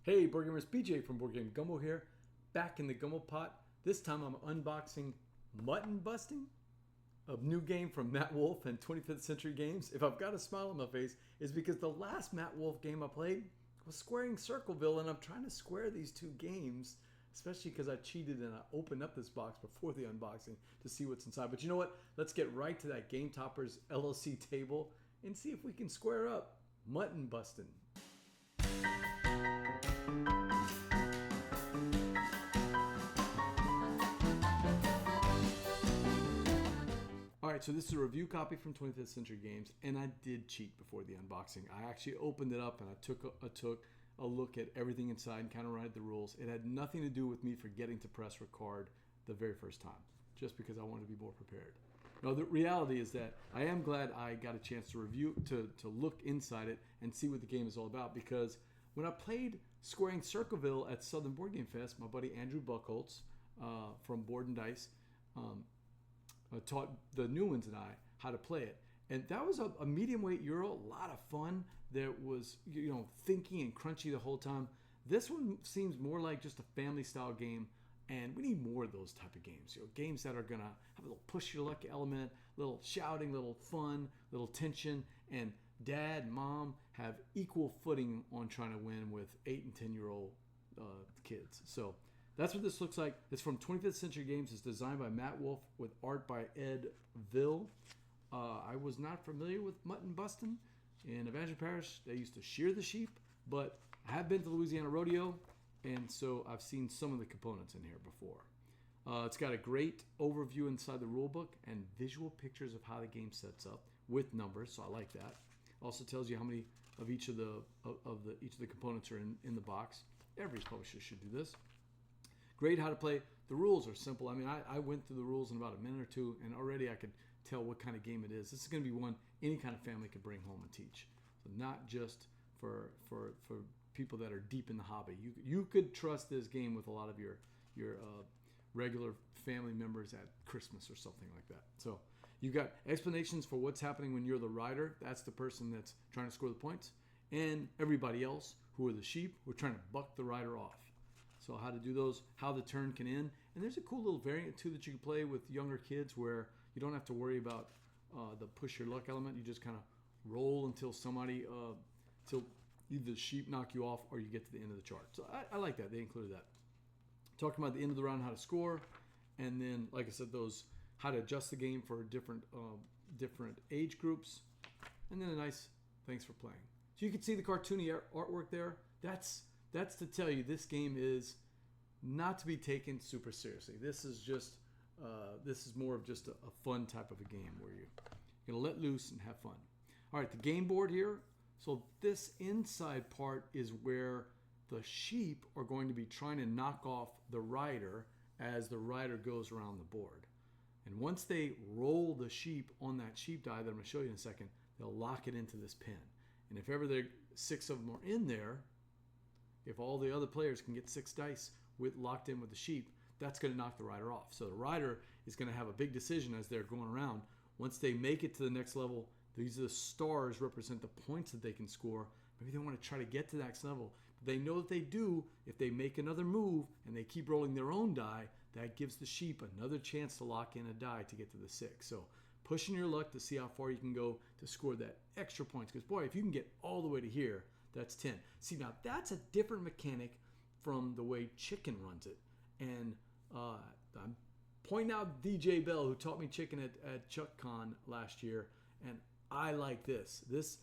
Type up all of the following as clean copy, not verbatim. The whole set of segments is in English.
Hey, Board Gamers, BJ from Board Game Gumbo here, back in the Gumbo pot. This time I'm unboxing Mutton Bustin, a new game from Matt Wolfe and 25th Century Games. If I've got a smile on my face, it's because the last Matt Wolfe game I played was squaring Circleville, and I'm trying to square these two games, especially because I cheated and I opened up this box before the unboxing to see what's inside. But you know what? Let's get right to that Game Toppers LLC table and see if we can square up Mutton Bustin'. Alright, so this is a review copy from 25th Century Games, and I did cheat before the unboxing. I actually opened it up and I took a look at everything inside and kind of read the rules. It had nothing to do with me forgetting to press record the very first time, just because I wanted to be more prepared. Now, the reality is that I am glad I got a chance to review, to look inside it and see what the game is all about, because when I played Squaring Circleville at Southern Board Game Fest, my buddy Andrew Buckholtz from Board and Dice taught the new ones and I how to play it. And that was a medium weight Euro, a lot of fun. There was, thinking and crunchy the whole time. This one seems more like just a family style game, and we need more of those type of games. Games that are gonna have a little push your luck element, little shouting, little fun, little tension, and dad and mom have equal footing on trying to win with 8 and 10-year-old kids. So that's what this looks like. It's from 25th Century Games. It's designed by Matt Wolfe with art by Ed Ville. I was not familiar with Mutton Bustin'. In Evangeline Parish, they used to shear the sheep, but I have been to Louisiana Rodeo, and so I've seen some of the components in here before. It's got a great overview inside the rule book and visual pictures of how the game sets up with numbers, so I like that. Also tells you how many of each of the components are in the box. Every publisher should do this. Great how to play. The rules are simple. I mean, I went through the rules in about a minute or two, and already I could tell what kind of game it is. This is going to be one any kind of family could bring home and teach. So not just for people that are deep in the hobby. You could trust this game with a lot of your regular family members at Christmas or something like that. So you got explanations for what's happening when you're the rider. That's the person that's trying to score the points. And everybody else, who are the sheep, who are trying to buck the rider off. So how to do those, how the turn can end. And there's a cool little variant too that you can play with younger kids where you don't have to worry about the push your luck element. You just kind of roll until till either the sheep knock you off or you get to the end of the chart. So I like that. They included that. Talking about the end of the round, how to score. And then, like I said, those how to adjust the game for different age groups. And then a nice thanks for playing. So you can see the cartoony artwork there. That's to tell you this game is not to be taken super seriously. This is just this is more of just a fun type of a game where you're gonna let loose and have fun. All right, the game board here. So this inside part is where the sheep are going to be trying to knock off the rider as the rider goes around the board. And once they roll the sheep on that sheep die that I'm going to show you in a second, they'll lock it into this pin. And if ever there 6 of them are in there, if all the other players can get 6 dice locked in with the sheep, that's going to knock the rider off. So the rider is going to have a big decision as they're going around. Once they make it to the next level, these are the stars represent the points that they can score. Maybe they want to try to get to that next level. But they know that they do. If they make another move and they keep rolling their own die, that gives the sheep another chance to lock in a die to get to the 6. So pushing your luck to see how far you can go to score that extra points. Because boy, if you can get all the way to here, that's 10. See, now that's a different mechanic from the way Chicken runs it. And I'm pointing out DJ Bell, who taught me Chicken at ChuckCon last year. And I like this. This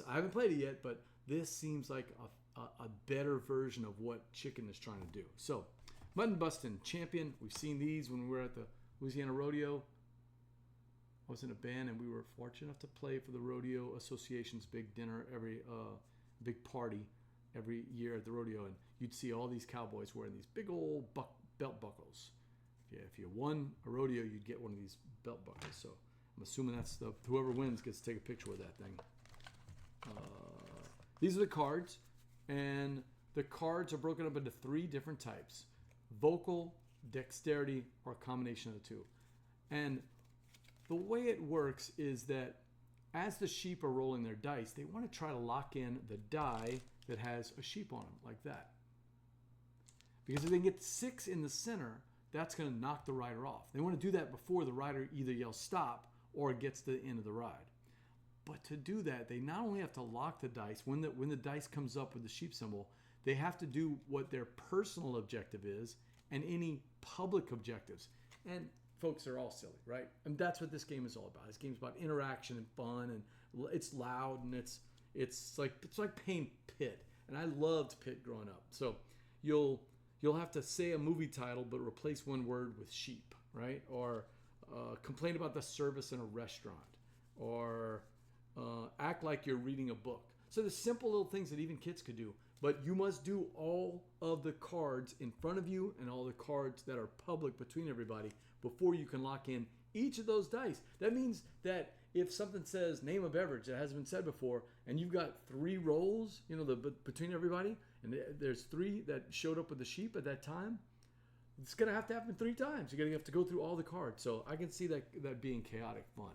I haven't played it yet, but this seems like a better version of what Chicken is trying to do. So, Mutton Bustin' Champion. We've seen these when we were at the Louisiana Rodeo. I was in a band, and we were fortunate enough to play for the Rodeo Association's big dinner, big party every year at the rodeo, and you'd see all these cowboys wearing these big old belt buckles. If you won a rodeo, you'd get one of these belt buckles. So I'm assuming that's whoever wins gets to take a picture with that thing. These are the cards, and the cards are broken up into 3 different types: vocal, dexterity, or a combination of the two. And the way it works is that as the sheep are rolling their dice, they want to try to lock in the die that has a sheep on them, like that. Because if they get 6 in the center, that's going to knock the rider off. They want to do that before the rider either yells stop or gets to the end of the ride. But to do that, they not only have to lock the dice, when the dice comes up with the sheep symbol, they have to do what their personal objective is and any public objectives. And folks, they're all silly, right? And that's what this game is all about. This game's about interaction and fun, and it's loud, and it's like playing Pit. And I loved Pit growing up. So you'll have to say a movie title but replace one word with sheep, right? Or complain about the service in a restaurant, or act like you're reading a book. So the simple little things that even kids could do, but you must do all of the cards in front of you and all the cards that are public between everybody before you can lock in each of those dice. That means that if something says name a beverage that hasn't been said before, and you've got 3 rolls, between everybody, and there's 3 that showed up with the sheep at that time, it's going to happen 3 times. You're going to have to go through all the cards. So I can see that being chaotic fun.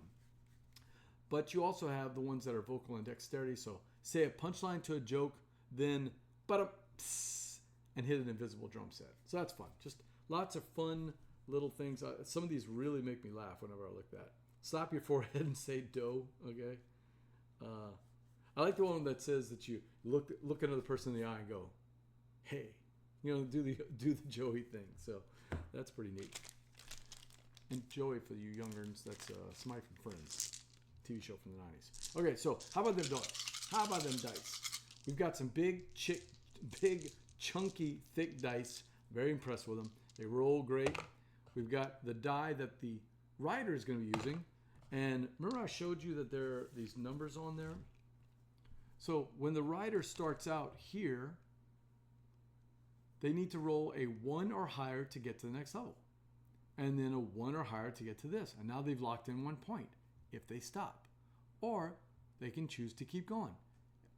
But you also have the ones that are vocal and dexterity. So say a punchline to a joke, then and hit an invisible drum set. So that's fun. Just lots of fun little things. Some of these really make me laugh whenever I look at that. Slap your forehead and say "do." Okay. I like the one that says that you look another person in the eye and go, "Hey," do the Joey thing. So that's pretty neat. And Joey, for you youngerns, that's somebody from Friends, TV show from the 90s. Okay, so how about them dice? We've got some big, chunky, thick dice. Very impressed with them. They roll great. We've got the die that the rider is going to be using. And remember I showed you that there are these numbers on there? So when the rider starts out here, they need to roll a 1 or higher to get to the next level. And then a 1 or higher to get to this. And now they've locked in 1 point if they stop. Or they can choose to keep going.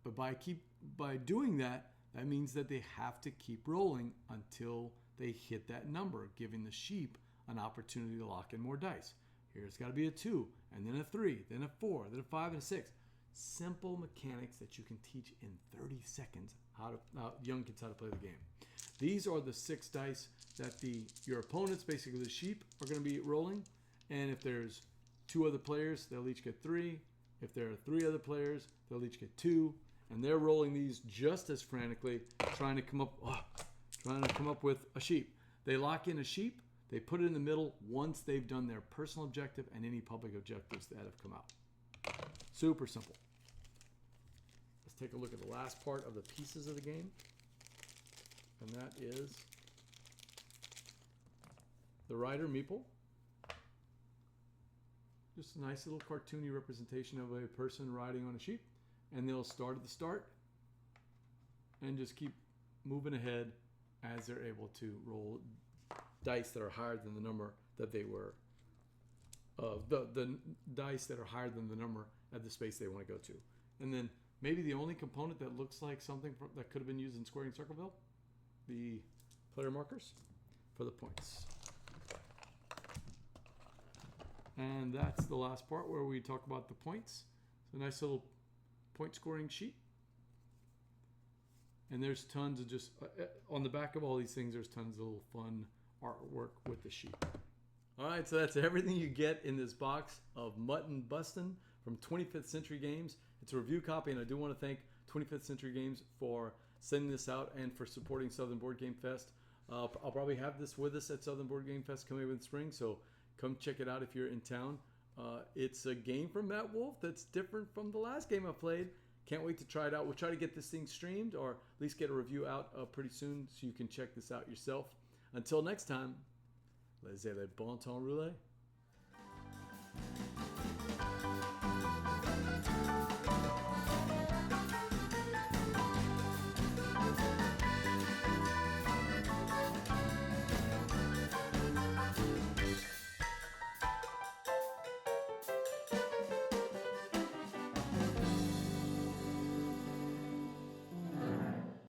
But by doing that, that means that they have to keep rolling until they hit that number, giving the sheep an opportunity to lock in more dice. Here it's got to be a 2, and then a 3, then a 4, then a 5, and a 6. Simple mechanics that you can teach in 30 seconds young kids how to play the game. These are the 6 dice that your opponents, basically the sheep, are going to be rolling. And if there's 2 other players, they'll each get 3. If there are 3 other players, they'll each get 2. And they're rolling these just as frantically, trying to come up with a sheep. They lock in a sheep. They put it in the middle once they've done their personal objective and any public objectives that have come out. Super simple. Let's take a look at the last part of the pieces of the game. And that is the rider meeple. Just a nice little cartoony representation of a person riding on a sheep. And they'll start at the start and just keep moving ahead as they're able to roll dice that are higher than the number that they were, the dice that are higher than the number at the space they want to go to. And then maybe the only component that looks like something that could have been used in squaring Circleville, the player markers for the points. And that's the last part where we talk about the points. It's a nice little point scoring sheet. And there's tons of just, on the back of all these things, there's tons of little fun artwork with the sheep. All right, so that's everything you get in this box of Mutton Bustin' from 25th Century Games. It's a review copy, and I do want to thank 25th Century Games for sending this out and for supporting Southern Board Game Fest. I'll probably have this with us at Southern Board Game Fest coming in the spring, so come check it out if you're in town. It's a game from Matt Wolfe that's different from the last game I played. Can't wait to try it out. We'll try to get this thing streamed or at least get a review out pretty soon so you can check this out yourself. Until next time, laissez le bon temps rouler.